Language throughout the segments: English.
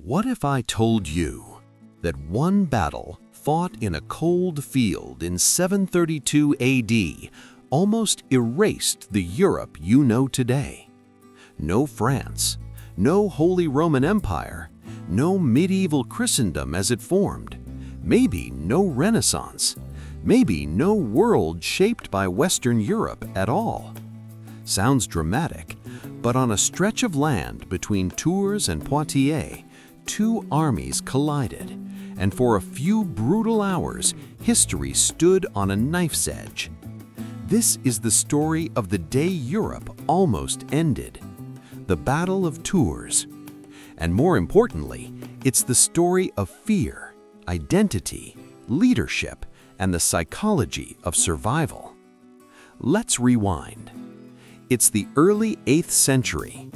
What if I told you that one battle fought in a cold field in 732 AD almost erased the Europe you know today? No France, no Holy Roman Empire, no medieval Christendom as it formed, maybe no Renaissance, maybe no world shaped by Western Europe at all. Sounds dramatic, but on a stretch of land between Tours and Poitiers, two armies collided, and for a few brutal hours, history stood on a knife's edge. This is the story of the day Europe almost ended, the Battle of Tours. And more importantly, it's the story of fear, identity, leadership, and the psychology of survival. Let's rewind. It's the early 8th century.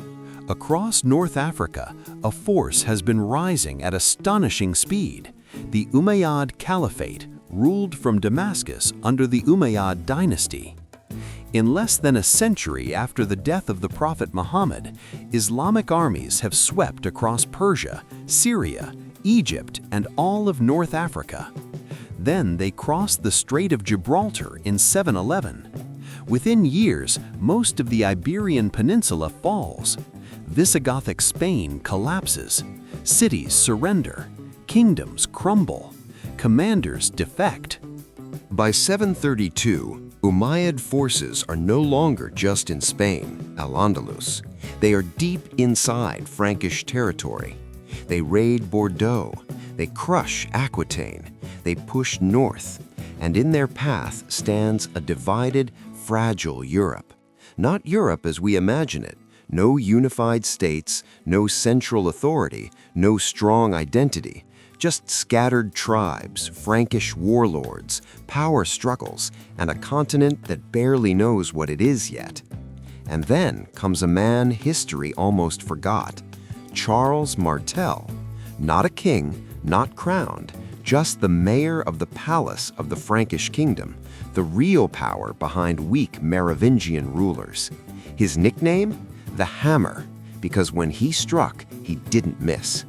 Across North Africa, a force has been rising at astonishing speed. The Umayyad Caliphate ruled from Damascus under the Umayyad dynasty. In less than a century after the death of the Prophet Muhammad, Islamic armies have swept across Persia, Syria, Egypt, and all of North Africa. Then they crossed the Strait of Gibraltar in 711. Within years, most of the Iberian Peninsula falls. Visigothic Spain collapses. Cities surrender. Kingdoms crumble. Commanders defect. By 732, Umayyad forces are no longer just in Spain, Al-Andalus. They are deep inside Frankish territory. They raid Bordeaux. They crush Aquitaine. They push north. And in their path stands a divided, fragile Europe. Not Europe as we imagine it. No unified states, no central authority, no strong identity. Just scattered tribes, Frankish warlords, power struggles, and a continent that barely knows what it is yet. And then comes a man history almost forgot, Charles Martel. Not a king, not crowned, just the mayor of the palace of the Frankish kingdom, the real power behind weak Merovingian rulers. His nickname? The Hammer, because when he struck, he didn't miss.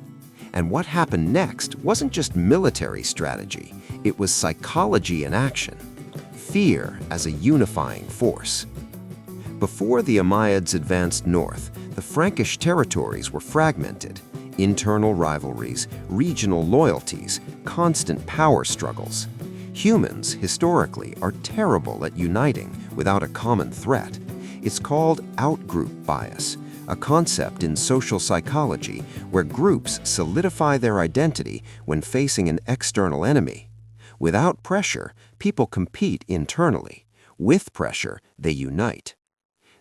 And what happened next wasn't just military strategy, it was psychology in action. Fear as a unifying force. Before the Umayyads advanced north, the Frankish territories were fragmented. Internal rivalries, regional loyalties, constant power struggles. Humans, historically, are terrible at uniting without a common threat. It's called outgroup bias, a concept in social psychology where groups solidify their identity when facing an external enemy. Without pressure, people compete internally. With pressure, they unite.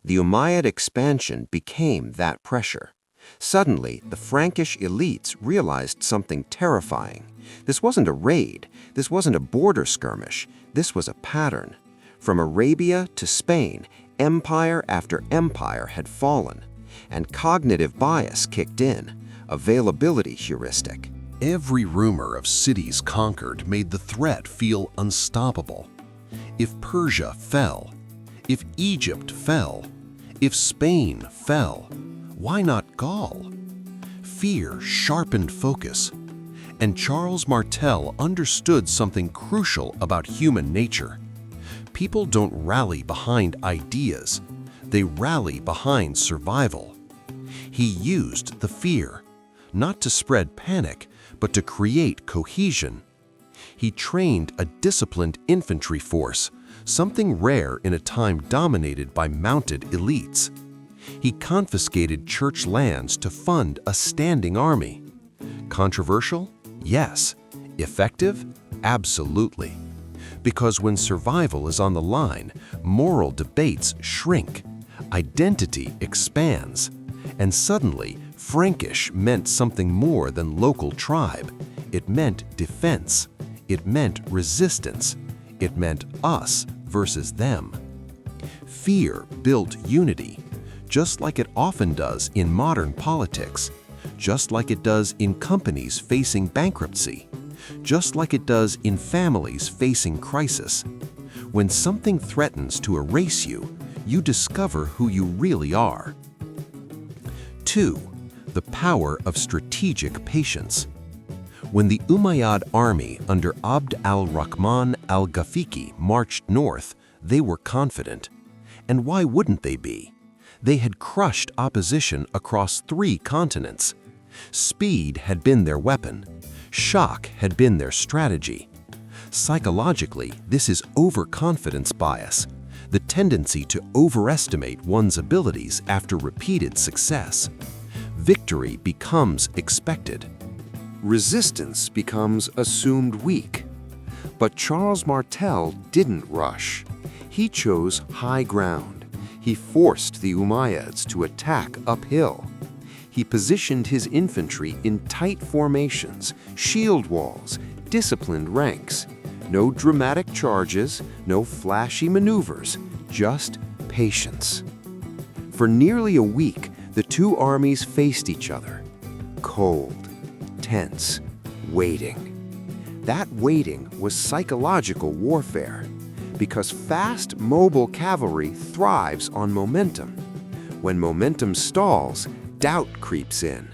The Umayyad expansion became that pressure. Suddenly, the Frankish elites realized something terrifying. This wasn't a raid. This wasn't a border skirmish. This was a pattern. From Arabia to Spain, empire after empire had fallen, and cognitive bias kicked in, availability heuristic. Every rumor of cities conquered made the threat feel unstoppable. If Persia fell, if Egypt fell, if Spain fell, why not Gaul? Fear sharpened focus, and Charles Martel understood something crucial about human nature. People don't rally behind ideas, they rally behind survival. He used the fear, not to spread panic, but to create cohesion. He trained a disciplined infantry force, something rare in a time dominated by mounted elites. He confiscated church lands to fund a standing army. Controversial? Yes. Effective? Absolutely. Because when survival is on the line, moral debates shrink, identity expands, and suddenly Frankish meant something more than local tribe. It meant defense. It meant resistance. It meant us versus them. Fear built unity, just like it often does in modern politics, just like it does in companies facing bankruptcy, just like it does in families facing crisis. When something threatens to erase you, you discover who you really are. 2. the power of strategic patience. When the Umayyad army under Abd al-Rahman al-Ghafiqi marched north, they were confident. And why wouldn't they be? They had crushed opposition across 3 continents. Speed had been their weapon. Shock had been their strategy. Psychologically, this is overconfidence bias, the tendency to overestimate one's abilities after repeated success. Victory becomes expected. Resistance becomes assumed weak. But Charles Martel didn't rush. He chose high ground. He forced the Umayyads to attack uphill. He positioned his infantry in tight formations, shield walls, disciplined ranks. No dramatic charges, no flashy maneuvers, just patience. For nearly a week, the 2 armies faced each other. Cold, tense, waiting. That waiting was psychological warfare, because fast, mobile cavalry thrives on momentum. When momentum stalls, doubt creeps in.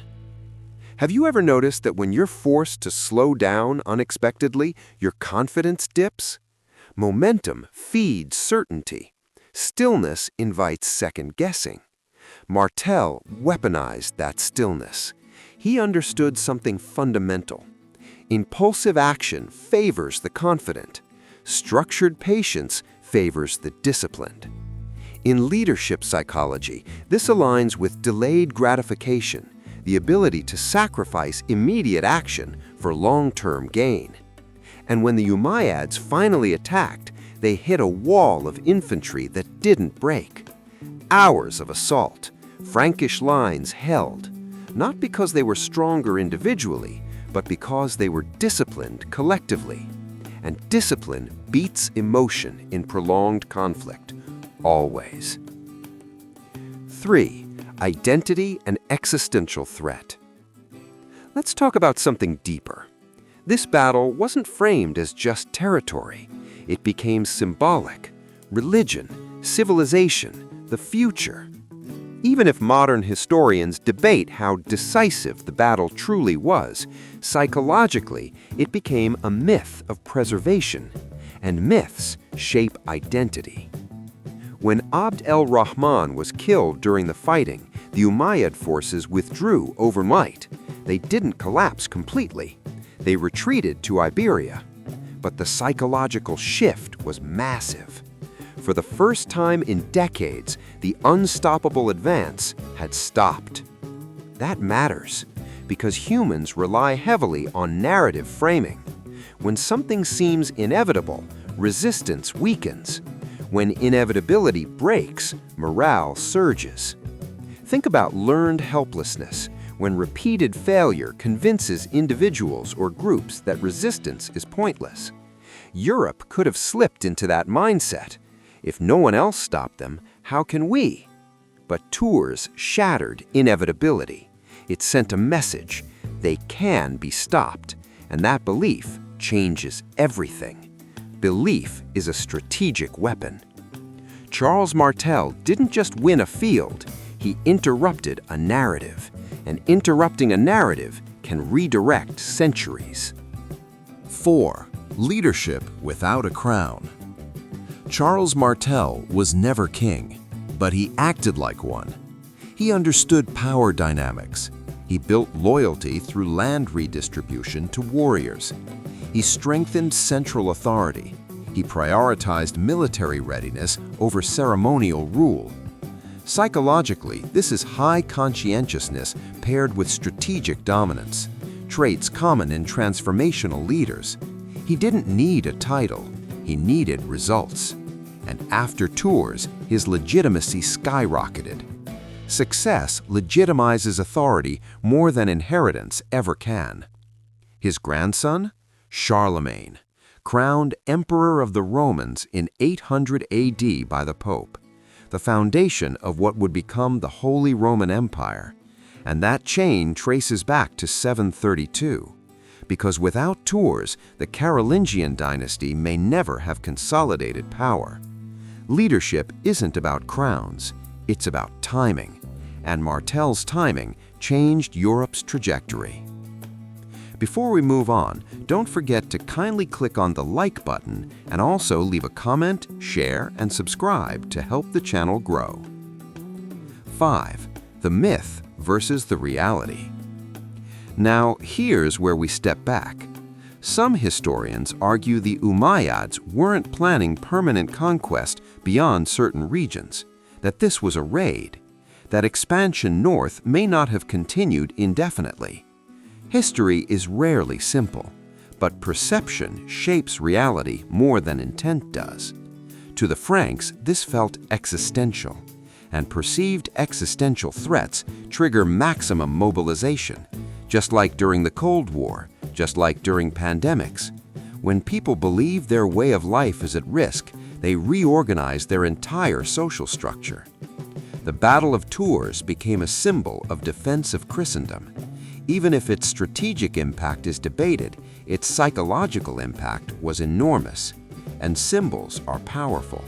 Have you ever noticed that when you're forced to slow down unexpectedly, your confidence dips? Momentum feeds certainty. Stillness invites second-guessing. Martel weaponized that stillness. He understood something fundamental. Impulsive action favors the confident. Structured patience favors the disciplined. In leadership psychology, this aligns with delayed gratification, the ability to sacrifice immediate action for long-term gain. And when the Umayyads finally attacked, they hit a wall of infantry that didn't break. Hours of assault, Frankish lines held, not because they were stronger individually, but because they were disciplined collectively. And discipline beats emotion in prolonged conflict, always. 3. Identity and existential threat. Let's talk about something deeper. This battle wasn't framed as just territory. It became symbolic, religion, civilization, the future. Even if modern historians debate how decisive the battle truly was, psychologically, it became a myth of preservation, and myths shape identity. When Abd al-Rahman was killed during the fighting, the Umayyad forces withdrew overnight. They didn't collapse completely. They retreated to Iberia. But the psychological shift was massive. For the first time in decades, the unstoppable advance had stopped. That matters, because humans rely heavily on narrative framing. When something seems inevitable, resistance weakens. When inevitability breaks, morale surges. Think about learned helplessness, when repeated failure convinces individuals or groups that resistance is pointless. Europe could have slipped into that mindset. If no one else stopped them, how can we? But Tours shattered inevitability. It sent a message: they can be stopped, and that belief changes everything. Belief is a strategic weapon. Charles Martel didn't just win a field, he interrupted a narrative, and interrupting a narrative can redirect centuries. 4. Leadership without a crown. Charles Martel was never king, but he acted like one. He understood power dynamics. He built loyalty through land redistribution to warriors. He strengthened central authority. He prioritized military readiness over ceremonial rule. Psychologically, this is high conscientiousness paired with strategic dominance, traits common in transformational leaders. He didn't need a title, he needed results. And after Tours, his legitimacy skyrocketed. Success legitimizes authority more than inheritance ever can. His grandson, Charlemagne, crowned Emperor of the Romans in 800 AD by the Pope, the foundation of what would become the Holy Roman Empire. And that chain traces back to 732, because without Tours, the Carolingian dynasty may never have consolidated power. Leadership isn't about crowns, it's about timing, and Martel's timing changed Europe's trajectory. Before we move on, don't forget to kindly click on the like button and also leave a comment, share, and subscribe to help the channel grow. 5. The myth versus the reality. Now, here's where we step back. Some historians argue the Umayyads weren't planning permanent conquest beyond certain regions, that this was a raid, that expansion north may not have continued indefinitely. History is rarely simple, but perception shapes reality more than intent does. To the Franks, this felt existential, and perceived existential threats trigger maximum mobilization, just like during the Cold War, just like during pandemics. When people believe their way of life is at risk, they reorganize their entire social structure. The Battle of Tours became a symbol of defense of Christendom. Even if its strategic impact is debated, its psychological impact was enormous. And symbols are powerful.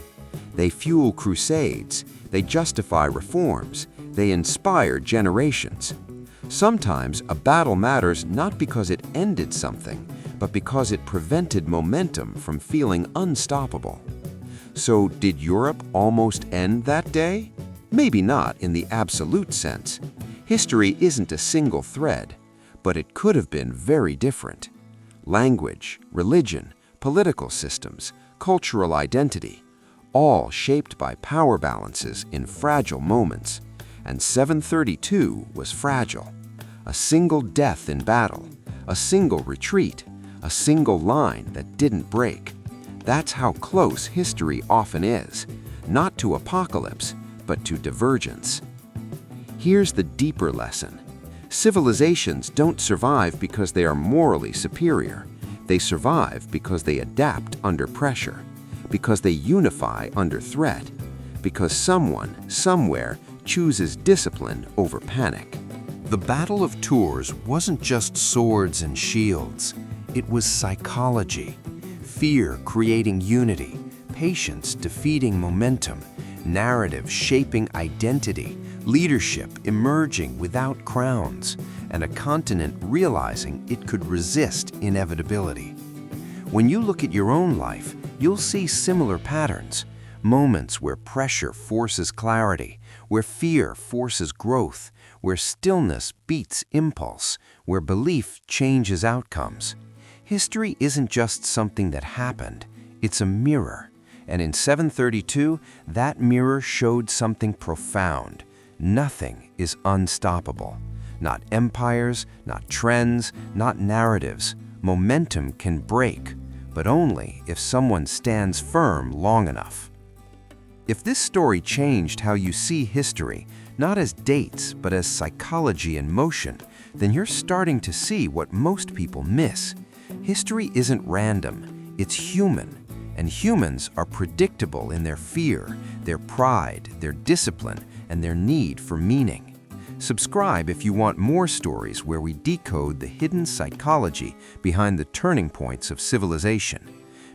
They fuel crusades, they justify reforms, they inspire generations. Sometimes a battle matters not because it ended something, but because it prevented momentum from feeling unstoppable. So did Europe almost end that day? Maybe not in the absolute sense. History isn't a single thread, but it could have been very different. Language, religion, political systems, cultural identity, all shaped by power balances in fragile moments. And 732 was fragile. A single death in battle, a single retreat, a single line that didn't break. That's how close history often is, not to apocalypse, but to divergence. Here's the deeper lesson. Civilizations don't survive because they are morally superior. They survive because they adapt under pressure, because they unify under threat, because someone, somewhere, chooses discipline over panic. The Battle of Tours wasn't just swords and shields. It was psychology. Fear creating unity, patience defeating momentum, narrative shaping identity, leadership emerging without crowns, and a continent realizing it could resist inevitability. When you look at your own life, you'll see similar patterns, moments where pressure forces clarity, where fear forces growth, where stillness beats impulse, where belief changes outcomes. History isn't just something that happened, it's a mirror. And in 732, that mirror showed something profound. Nothing is unstoppable. Not empires, not trends, not narratives. Momentum can break, but only if someone stands firm long enough. If this story changed how you see history, not as dates, but as psychology in motion, then you're starting to see what most people miss. History isn't random, it's human. And humans are predictable in their fear, their pride, their discipline, and their need for meaning. Subscribe if you want more stories where we decode the hidden psychology behind the turning points of civilization.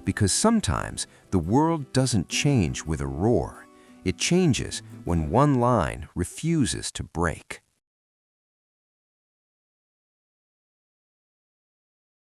Because sometimes the world doesn't change with a roar. It changes when one line refuses to break.